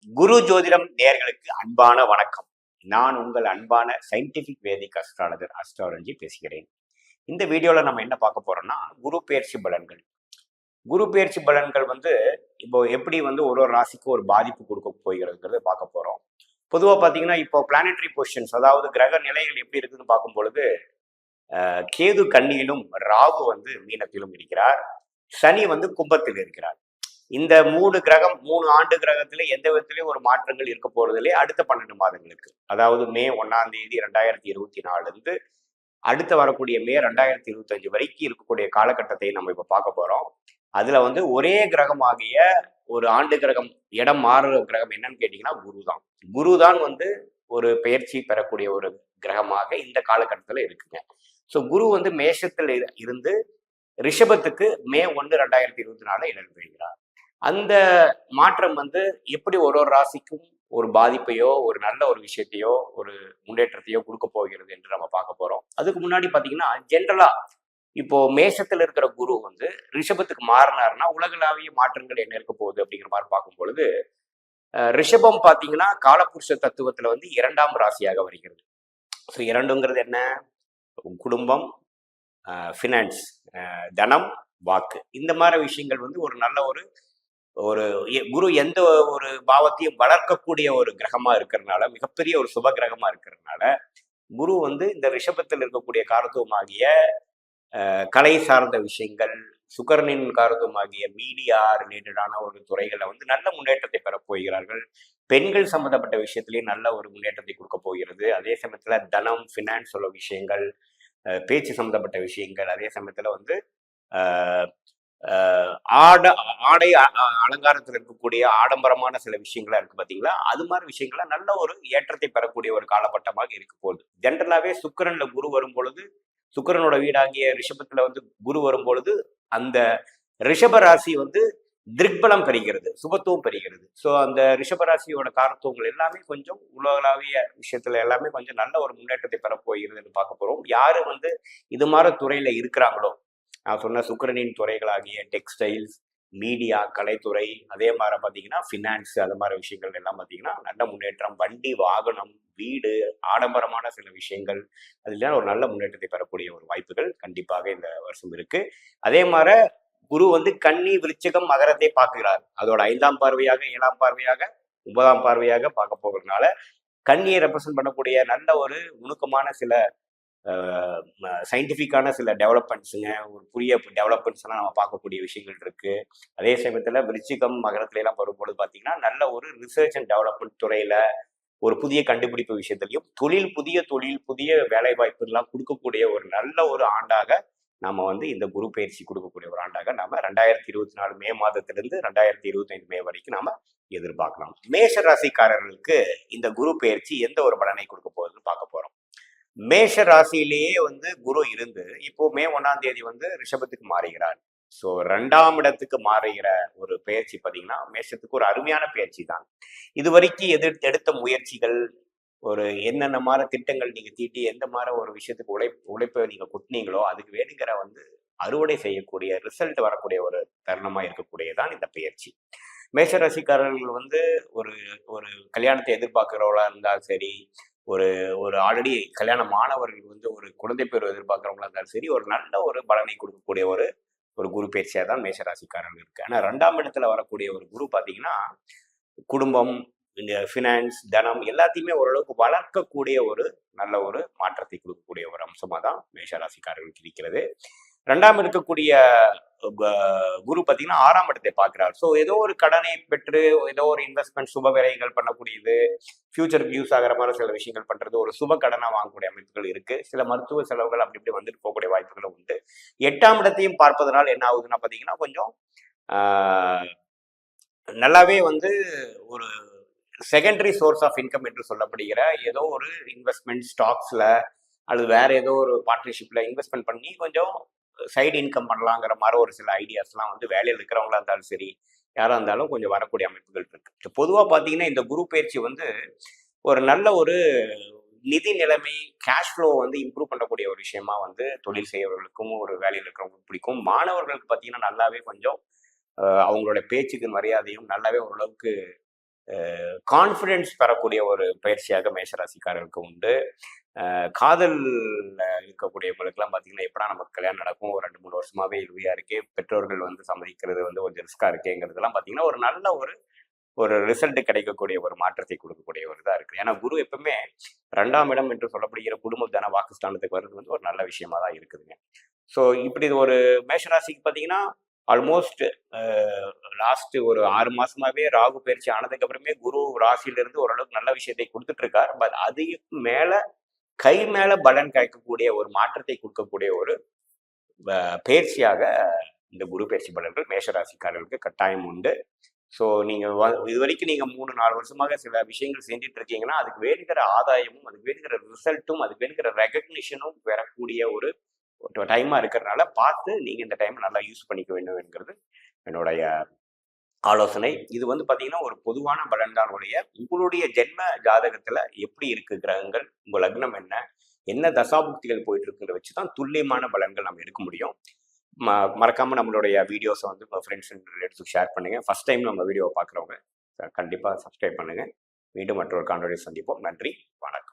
குரு ஜோதிடம் நேயர்களுக்கு அன்பான வணக்கம். நான் உங்கள் அன்பான சயின்டிபிக் வேதிக் அஸ்ட்ராலஜர் அஸ்ட்ராலஜி பேசுகிறேன். இந்த வீடியோல நம்ம என்ன பார்க்க போறோம்னா, குரு பெயர்ச்சி பலன்கள். குரு பெயர்ச்சி பலன்கள் இப்போ எப்படி ஒரு ஒரு ராசிக்கு ஒரு பாதிப்பு கொடுக்க போகிறதுங்கிறத பார்க்க போறோம். பொதுவா பார்த்தீங்கன்னா, இப்போ பிளானட்டரி பொசிஷன்ஸ், அதாவது கிரக நிலைகள் எப்படி இருக்குன்னு பார்க்கும் பொழுது, கேது கன்னியிலும் ராகு மீனத்திலும் இருக்கிறார். சனி கும்பத்தில் இருக்கிறார். இந்த 3 ஆண்டு கிரகத்துல எந்த விதத்திலையும் ஒரு மாற்றங்கள் இருக்க போறதில்லை அடுத்த 12 மாதங்களுக்கு. அதாவது மே 1ஆம் தேதி 2024 இருந்து அடுத்த வரக்கூடிய மே 2025 வரைக்கும் இருக்கக்கூடிய காலகட்டத்தை நம்ம இப்ப பார்க்க போறோம். அதுல ஒரே கிரகமாகிய ஒரு ஆண்டு கிரகம், இடம் மாறுற கிரகம் என்னன்னு கேட்டீங்கன்னா குரு தான். குரு தான் ஒரு பெயர்ச்சி பெறக்கூடிய ஒரு கிரகமாக இந்த காலகட்டத்துல இருக்குங்க. ஸோ குரு மேஷத்துல இருந்து ரிஷபத்துக்கு மே 1, 2024 இடம்பெறுகிறார். அந்த மாற்றம் எப்படி ஒரு ஒரு ராசிக்கும் ஒரு பாதிப்பையோ, ஒரு நல்ல ஒரு விஷயத்தையோ, ஒரு முன்னேற்றத்தையோ கொடுக்க போகிறது என்று நம்ம பார்க்க போறோம். அதுக்கு முன்னாடி பாத்தீங்கன்னா, ஜென்ரலா இப்போ மேஷத்துல இருக்கிற குரு ரிஷபத்துக்கு மாறினாருன்னா உலகளாவிய மாற்றங்கள் என்ன இருக்க போகுது அப்படிங்கிற மாதிரி பார்க்கும் பொழுது, ரிஷபம் பாத்தீங்கன்னா காலபுருஷ தத்துவத்துல 2ஆம் ராசியாக வருகிறது. ஸோ 2ங்கிறது என்ன? குடும்பம், ஃபினான்ஸ், தனம், வாக்கு, இந்த மாதிரி விஷயங்கள் ஒரு நல்ல ஒரு ஒரு குரு எந்த ஒரு பாவத்தையும் வளர்க்கக்கூடிய ஒரு கிரகமா இருக்கிறதுனால, மிகப்பெரிய ஒரு சுப கிரகமா இருக்கிறதுனால, குரு இந்த ரிஷபத்தில் இருக்கக்கூடிய காரத்துவமாகிய கலை சார்ந்த விஷயங்கள், சுக்கரனின் காரத்துவமாகிய மீடியா ரிலேட்டடான ஒரு துறைகளை நல்ல முன்னேற்றத்தை பெற போகிறார்கள். பெண்கள் சம்பந்தப்பட்ட விஷயத்திலேயே நல்ல ஒரு முன்னேற்றத்தை கொடுக்க போகிறது. அதே சமயத்துல தனம், ஃபினான்ஸ் உள்ள விஷயங்கள், பேச்சு சம்பந்தப்பட்ட விஷயங்கள், அதே சமயத்துல ஆடை அலங்காரத்தில் இருக்கக்கூடிய ஆடம்பரமான சில விஷயங்களா இருக்கு பாத்தீங்களா, அது மாதிரி விஷயங்கள நல்ல ஒரு ஏற்றத்தை பெறக்கூடிய ஒரு காலகட்டமாக இருக்க போகுது. ஜென்ரலாவே சுக்கிரன்ல குரு வரும் பொழுது, சுக்கிரனோட வீடாகிய ரிஷபத்துல குரு வரும் பொழுது, அந்த ரிஷப ராசி திக்பலம் பெறுகிறது, சுபத்துவம் பெறுகிறது. ஸோ அந்த ரிஷபராசியோட காரத்துவங்கள் எல்லாமே கொஞ்சம் உலகளாவிய விஷயத்துல எல்லாமே கொஞ்சம் நல்ல ஒரு முன்னேற்றத்தை பெற போகிறதுன்னு பார்க்க போறோம். யாரு இது மாதிரி துறையில இருக்கிறாங்களோ, நான் சொன்ன சுக்கிரனின் துறைகளாகிய டெக்ஸ்டைல்ஸ், மீடியா, கலைத்துறை, அதே மாதிரி பார்த்தீங்கன்னா ஃபினான்ஸ், அது மாதிரி விஷயங்கள் எல்லாம் பார்த்தீங்கன்னா நல்ல முன்னேற்றம். வண்டி, வாகனம், வீடு, ஆடம்பரமான சில விஷயங்கள், அதுல ஒரு நல்ல முன்னேற்றத்தை பெறக்கூடிய ஒரு வாய்ப்புகள் கண்டிப்பாக இந்த வருஷம் இருக்கு. அதே மாதிரி குரு கன்னி, விருச்சிகம், மகரத்தை பார்க்கிறார். அதோட 5ஆம் பார்வையாக, 7ஆம் பார்வையாக, 9ஆம் பார்வையாக பார்க்க போகிறதுனால கன்னியை ரெப்ரசென்ட் பண்ணக்கூடிய நல்ல ஒரு நுணுக்கமான சில சயின்டிஃபிக்கான சில டெவலப்மெண்ட்ஸுங்க, ஒரு புதிய டெவலப்மெண்ட்ஸ் எல்லாம் நம்ம பார்க்கக்கூடிய விஷயங்கள் இருக்கு. அதே சமயத்துல விருச்சிகம், மகரத்துல எல்லாம் வரும்பொழுது பார்த்தீங்கன்னா நல்ல ஒரு ரிசர்ச் அண்ட் டெவலப்மெண்ட் துறையில ஒரு புதிய கண்டுபிடிப்பு விஷயத்திலையும் புதிய தொழில், புதிய வேலை வாய்ப்பு எல்லாம் கொடுக்கக்கூடிய ஒரு நல்ல ஒரு ஆண்டாக நாம இந்த குரு பயிற்சி கொடுக்கக்கூடிய ஒரு ஆண்டாக நாம 2024 மே மாதத்திலிருந்து 2025 மே வரைக்கும் நாம எதிர்பார்க்கலாம். மேஷ ராசிக்காரர்களுக்கு இந்த குரு பயிற்சி எந்த ஒரு பலனை கொடுக்க போகுதுன்னு பார்க்க போறோம். மேஷ ராசியிலேயே குரு இருந்து இப்போ மே 1ஆம் தேதி ரிஷபத்துக்கு மாறுகிறார். ஸோ 2ஆம் இடத்துக்கு மாறுகிற ஒரு பயிற்சி பார்த்தீங்கன்னா மேஷத்துக்கு ஒரு அருமையான பயிற்சி தான். இது வரைக்கும் எடுத்த முயற்சிகள், ஒரு என்னென்ன மாதிரி திட்டங்கள் நீங்க தீட்டி எந்த மாதிரி ஒரு விஷயத்துக்கு உழைப்பை நீங்க கொட்டினீங்களோ அதுக்கு வேணுங்கிற அறுவடை செய்யக்கூடிய ரிசல்ட் வரக்கூடிய ஒரு தருணமா இருக்கக்கூடியதான் இந்த பயிற்சி. மேஷ ராசிக்காரர்கள் ஒரு ஒரு கல்யாணத்தை எதிர்பார்க்கிறவங்களா இருந்தாலும் சரி, ஒரு ஒரு ஆல்ரெடி கல்யாண மாணவர்கள் ஒரு குழந்தை பேர் எதிர்பார்க்கிறவங்களா இருந்தாலும் சரி, ஒரு நல்ல ஒரு பலனை கொடுக்கக்கூடிய ஒரு ஒரு குரு பயிற்சியா தான் மேஷராசிக்காரர்கள் இருக்கு. ஆனா 2ஆம் இடத்துல வரக்கூடிய ஒரு குரு பாத்தீங்கன்னா குடும்பம், இந்த ஃபினான்ஸ், தனம் எல்லாத்தையுமே ஓரளவுக்கு வளர்க்கக்கூடிய ஒரு நல்ல ஒரு மாற்றத்தை கொடுக்கக்கூடிய ஒரு அம்சமா தான் மேஷராசிக்காரர்களுக்கு இருக்கிறது. 2ஆம் இருக்கக்கூடிய குரு பார்த்தீங்கன்னா 6ஆம் இடத்தை பார்க்கிறார். ஸோ ஏதோ ஒரு கடனை பெற்று ஏதோ ஒரு இன்வெஸ்ட்மெண்ட், சுப விரயங்கள் பண்ணக்கூடியது, ஃபியூச்சருக்கு யூஸ் ஆகிற மாதிரி சில விஷயங்கள் பண்றது, ஒரு சுப கடனா வாங்கக்கூடிய அமைப்புகள் இருக்கு. சில மருத்துவ செலவுகள் அப்படி இப்படி வந்துட்டு போகக்கூடிய வாய்ப்புகளும் உண்டு. 8ஆம் இடத்தையும் பார்ப்பதனால் என்ன ஆகுதுன்னா பார்த்தீங்கன்னா கொஞ்சம் நல்லாவே ஒரு செகண்டரி சோர்ஸ் ஆஃப் இன்கம் என்று சொல்லப்படுகிற ஏதோ ஒரு இன்வெஸ்ட்மெண்ட், ஸ்டாக்ஸ்ல அல்லது வேற ஏதோ ஒரு பார்ட்னர்ஷிப்ல இன்வெஸ்ட்மெண்ட் பண்ணி கொஞ்சம் சைடு இன்கம் பண்ணலாங்கிற மாதிரி ஒரு சில ஐடியாஸ்லாம் வேலையில் இருக்கிறவங்களா இருந்தாலும் சரி, யாரா இருந்தாலும் கொஞ்சம் வரக்கூடிய அமைப்புகள் இருக்கு. பொதுவாக பார்த்தீங்கன்னா இந்த குரு பயிற்சி ஒரு நல்ல ஒரு நிதி நிலைமை, கேஷ் ஃப்ளோ இம்ப்ரூவ் பண்ணக்கூடிய ஒரு விஷயமா தொழில் செய்யறவர்களுக்கும் ஒரு வேலையில் இருக்கிறவங்களுக்கும் பிடிக்கும். மாணவர்களுக்கு பார்த்தீங்கன்னா நல்லாவே கொஞ்சம் அவங்களோட பேச்சுக்கு மரியாதையும் நல்லாவே ஓரளவுக்கு கான்ஃபிடென்ஸ் பெறக்கூடிய ஒரு பயிற்சியாக மேஷராசிக்காரர்களுக்கு உண்டு. காதல் இருக்கக்கூடியவங்களுக்குலாம் பார்த்தீங்கன்னா, எப்படா நமக்கு கல்யாணம் நடக்கும், ஒரு 2, 3 வருஷமாவே இழுவையா இருக்கே, பெற்றோர்கள் வந்து சம்மதிக்கிறது வந்து கொஞ்சம் ரிஸ்கா இருக்கேங்கிறதுலாம் பார்த்தீங்கன்னா, ஒரு நல்ல ஒரு ஒரு ரிசல்ட் கிடைக்கக்கூடிய ஒரு மாற்றத்தை கொடுக்கக்கூடிய ஒரு இதா இருக்கு. ஏன்னா குரு எப்பவுமே 2ஆம் இடம் என்று சொல்லப்படுகிற குடும்ப தன வாக்குஸ்தானத்துக்கு வர்றது வந்து ஒரு நல்ல விஷயமா தான் இருக்குதுங்க. ஸோ இப்படி இது ஒரு மேஷராசிக்கு பார்த்தீங்கன்னா, ஆல்மோஸ்ட் லாஸ்ட் ஒரு 6 மாசமாவே ராகு பயிற்சி ஆனதுக்கு அப்புறமே குரு ராசியிலிருந்து ஓரளவுக்கு நல்ல விஷயத்தை கொடுத்துட்டு இருக்கார். பட் அதுக்கு மேல கை மேல பலன் கிடைக்கக்கூடிய ஒரு மாற்றத்தை கொடுக்கக்கூடிய ஒரு பயிற்சியாக இந்த குரு பயிற்சி பலன்கள் மேஷராசிக்காரர்களுக்கு கட்டாயம் உண்டு. ஸோ நீங்க இதுவரைக்கும் நீங்க 3, 4 வருஷமாக சில விஷயங்கள் செஞ்சுட்டு இருக்கீங்கன்னா, அதுக்கு வேணுங்கிற ஆதாயமும், அதுக்கு வேணுங்கிற ரிசல்ட்டும், அதுக்கு வேணுங்கிற ரெகக்னிஷனும் பெறக்கூடிய ஒரு டைமா இருக்கிறதுனால பார்த்து நீங்க இந்த டைம் நல்லா யூஸ் பண்ணிக்க வேண்டும் என்கிறது என்னுடைய ஆலோசனை. இது வந்து பார்த்தீங்கன்னா, ஒரு பொதுவான பலன் தான் ஒழிய, உங்களுடைய ஜென்ம ஜாதகத்துல எப்படி இருக்கு கிரகங்கள், உங்க லக்னம் என்ன, என்ன தசாபுக்திகள் போயிட்டு இருக்குன்றத வச்சு தான் துல்லியமான பலன்கள் நம்ம எடுக்க முடியும். மறக்காம நம்மளுடைய வீடியோஸை வந்து உங்கள் ஃப்ரெண்ட்ஸ் அண்ட் ரிலேட்டிவ்ஸுக்கு ஷேர் பண்ணுங்க. ஃபர்ஸ்ட் டைம் நம்ம வீடியோவை பார்க்குறவங்க கண்டிப்பாக சப்ஸ்கிரைப் பண்ணுங்க. மீண்டும் மற்றொரு காணொளியில் சந்திப்போம். நன்றி, வணக்கம்.